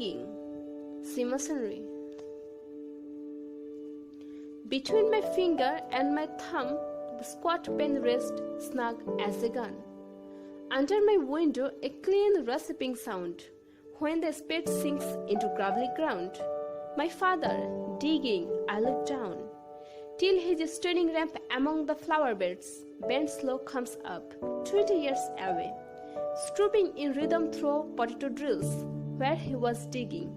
digging. Masonry. Between my finger and my thumb, the squat pen rests snug as a gun. Under my window, a clean recipe sound when the spade sinks into gravelly ground. My father, digging, I look down, till his standing ramp among the flower beds, bent slow comes up, 20 years away, stooping in rhythm through potato drills, where he was digging.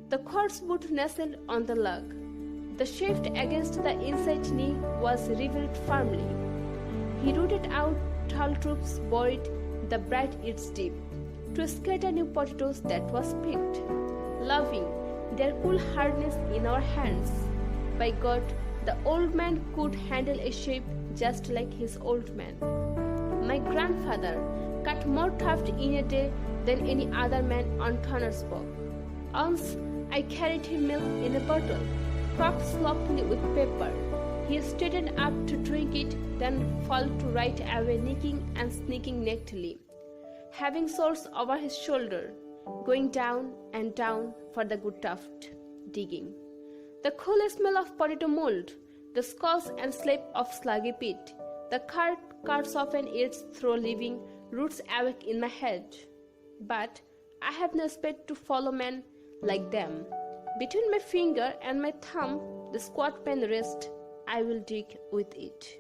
The quartz boot nestled on the log. The shaft against the inside knee was revealed firmly. He rooted out tall troops buried the bright earth deep, to scatter new potatoes that was picked, loving their cool hardness in our hands. By God, the old man could handle a shape just like his old man. My grandfather cut more tuft in a day than any other man on Thundersburg. Once I carried him milk in a bottle, propped sloppily with paper. He straightened up to drink it, then fell to right away, nicking and sneaking neatly, having swords over his shoulder, going down and down for the good tuft, digging. The cool smell of potato mold, the skulls and slap of sluggy pit, the cuts off an earth through living roots awake in my head. But I have no spade to follow men like them. Between my finger and my thumb, the squat pen rests, I will dig with it.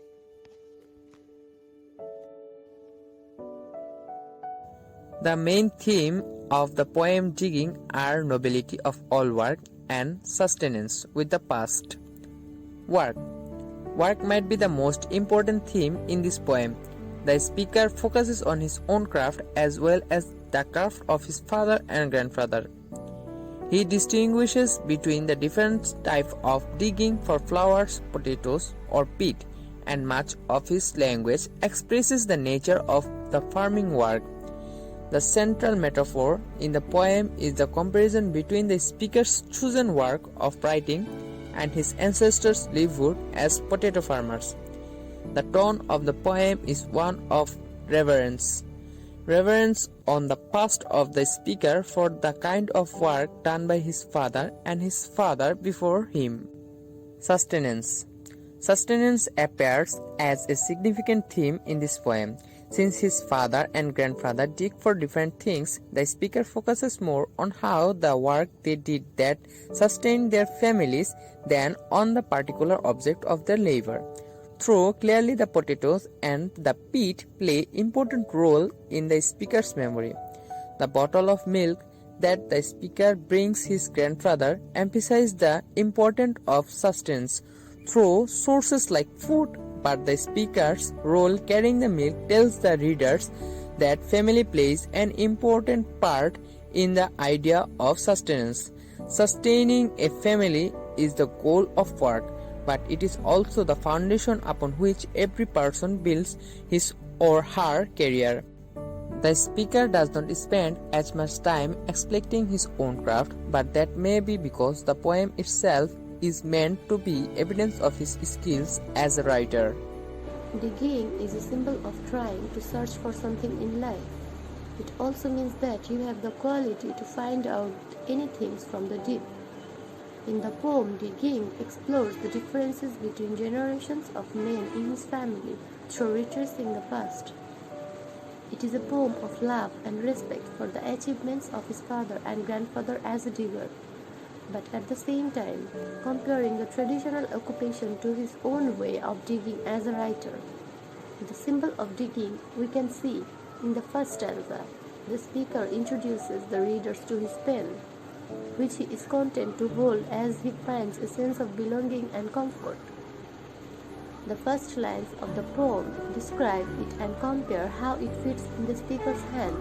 The main theme of the poem Digging are nobility of all work and sustenance with the past. Work. Work might be the most important theme in this poem. The speaker focuses on his own craft as well as the craft of his father and grandfather. He distinguishes between the different types of digging for flowers, potatoes, or peat, and much of his language expresses the nature of the farming work. The central metaphor in the poem is the comparison between the speaker's chosen work of writing and his ancestors' livelihood as potato farmers. The tone of the poem is one of reverence. Reverence on the past of the speaker for the kind of work done by his father and his father before him. Sustenance. Sustenance appears as a significant theme in this poem. Since his father and grandfather dig for different things, the speaker focuses more on how the work they did that sustained their families than on the particular object of their labor. Though clearly the potatoes and the peat play important role in the speaker's memory. The bottle of milk that the speaker brings his grandfather emphasizes the importance of sustenance through sources like food, but the speaker's role carrying the milk tells the readers that family plays an important part in the idea of sustenance. Sustaining a family is the goal of work, but it is also the foundation upon which every person builds his or her career. The speaker does not spend as much time explaining his own craft, but that may be because the poem itself is meant to be evidence of his skills as a writer. Digging is a symbol of trying to search for something in life. It also means that you have the quality to find out anything from the deep. In the poem, Digging explores the differences between generations of men in his family through retracing the past. It is a poem of love and respect for the achievements of his father and grandfather as a digger, but at the same time comparing the traditional occupation to his own way of digging as a writer. The symbol of digging we can see in the first stanza. The speaker introduces the readers to his pen, which he is content to hold as he finds a sense of belonging and comfort. The first lines of the poem describe it and compare how it fits in the speaker's hand.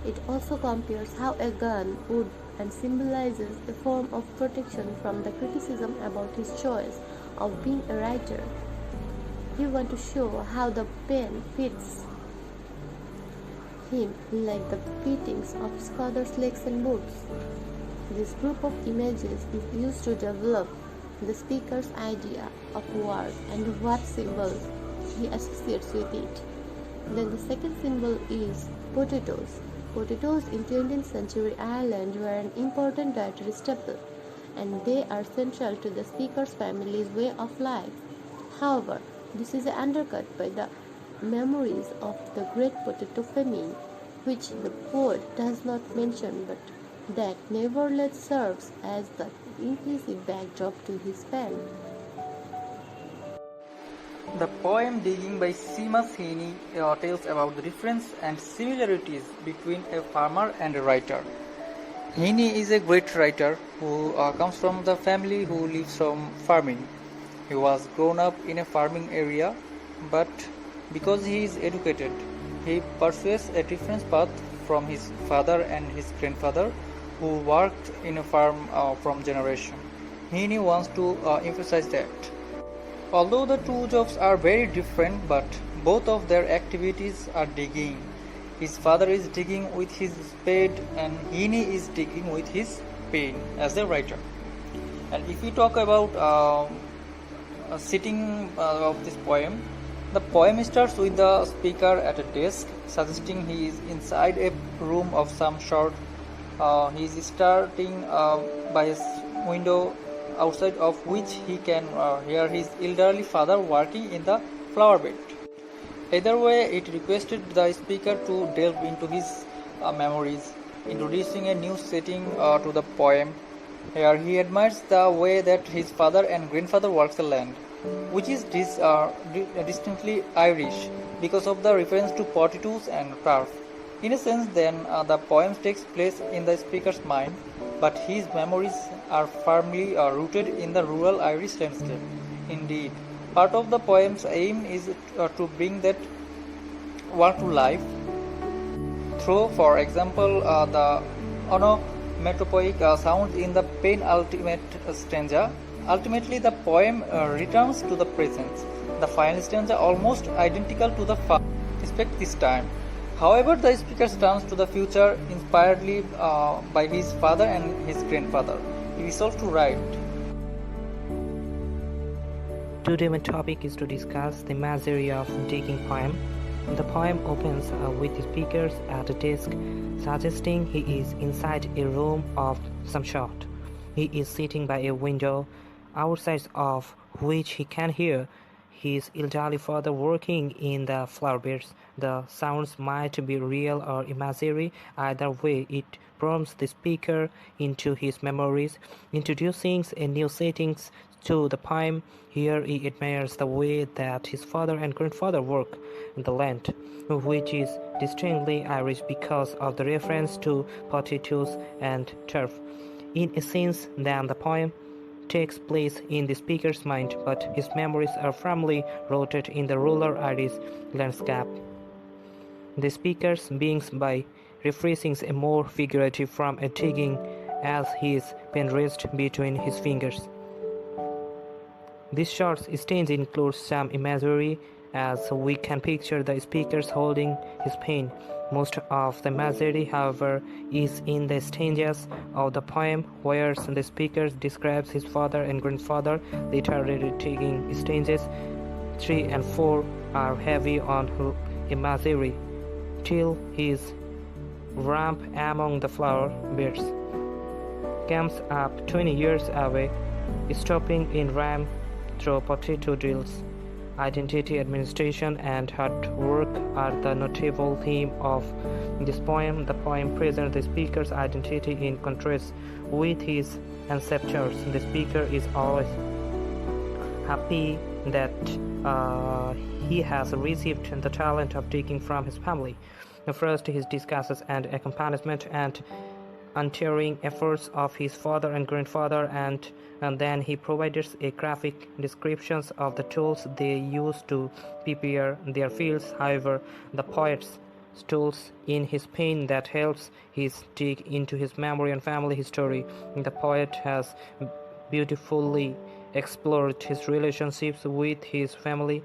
It also compares how a gun would and symbolizes a form of protection from the criticism about his choice of being a writer. We want to show how the pen fits him like the fittings of scholars' legs and boots. This group of images is used to develop the speaker's idea of work and what symbols he associates with it. Then the second symbol is potatoes. Potatoes in 20th century Ireland were an important dietary staple, and they are central to the speaker's family's way of life. However, this is undercut by the memories of the Great Potato Famine, which the poet does not mention but that nevertheless serves as the implicit backdrop to his pen. The poem Digging by Seamus Heaney tells about the difference and similarities between a farmer and a writer. Heaney is a great writer who comes from the family who lives from farming. He was grown up in a farming area, but because he is educated, he pursues a different path from his father and his grandfather who worked in a farm from generation. Heaney wants to emphasize that. Although the two jobs are very different, but both of their activities are digging. His father is digging with his spade and Heaney is digging with his pen as a writer. And if we talk about a setting of this poem, the poem starts with the speaker at a desk, suggesting he is inside a room of some sort. He is starting by a window outside of which he can hear his elderly father working in the flower bed. Either way, it requested the speaker to delve into his memories, introducing a new setting to the poem. Here he admires the way that his father and grandfather worked the land, which is distinctly Irish because of the reference to potatoes and turf. In a sense, then, the poem takes place in the speaker's mind, but his memories are firmly rooted in the rural Irish landscape. Indeed, part of the poem's aim is to bring that work to life through, for example, the onomatopoeic sounds in the penultimate stanza. Ultimately, the poem returns to the present, the final stanza almost identical to the first, except this time. However, the speaker turns to the future, inspiredly by his father and his grandfather. He resolves to write. Today my topic is to discuss the imagery of digging poem. The poem opens with the speakers at a desk, suggesting he is inside a room of some sort. He is sitting by a window, outside of which he can hear his elderly father working in the flower beds. The sounds might be real or imaginary. Either way, it prompts the speaker into his memories, introducing a new settings to the poem. Here he admires the way that his father and grandfather work in the land, which is distinctly Irish because of the reference to potatoes and turf. In a sense, then, the poem takes place in the speaker's mind, but his memories are firmly rooted in the rural Irish landscape. The speaker begins by rephrasing a more figurative from a digging as his pen rests between his fingers. This short stanza includes some imagery, as we can picture the speaker holding his pen. Most of the imagery, however, is in the stanzas of the poem, where the speaker describes his father and grandfather. Literary digging stanzas 3 and 4 are heavy on imagery, till his ramp among the flower beds comes up 20 years away, stopping in Ram through potato drills. Identity, administration, and hard work are the notable theme of this poem. The poem presents the speaker's identity in contrast with his ancestors. The speaker is always happy that he has received the talent of digging from his family. First, he discusses and accompaniment and untiring efforts of his father and grandfather, and then he provides a graphic descriptions of the tools they use to prepare their fields. However, the poet's tools in his pen that helps his dig into his memory and family history. The poet has beautifully explored his relationships with his family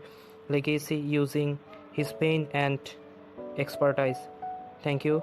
legacy using his pen and expertise. Thank you.